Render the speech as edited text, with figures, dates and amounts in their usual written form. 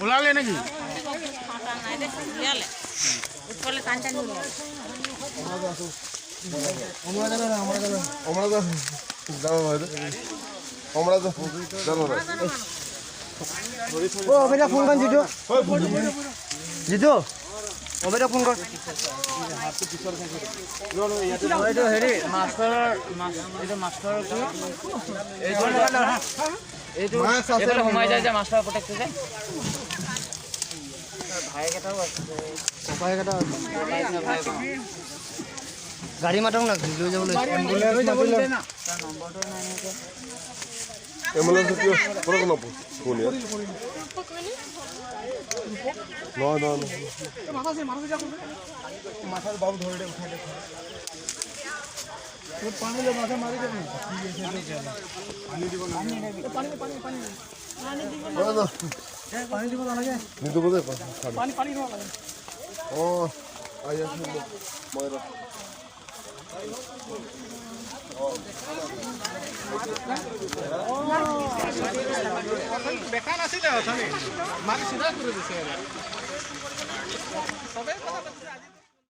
ওলালে নেকি ফোন কৰ জিতু জিতু অবেদা ফোন কৰ হেৰি মাষ্টৰৰ সোমাই যায় যে মাষ্টৰ প্ৰটেক্ট যে ভাইকেইটাও আছে গাড়ী মাতক না লৈ যাব মাথার বাবু ধরে উঠাই দে পানি মাথা মারি দেব পানি দিব না পানি দিব লাগে নিতে বলে পানি দিব লাগে ও আইয়া শুনো ময়রা দেখা নাছিলে অথনি মাৰি চিধা কৰি দিছে সবে কথা পাতিছে আজি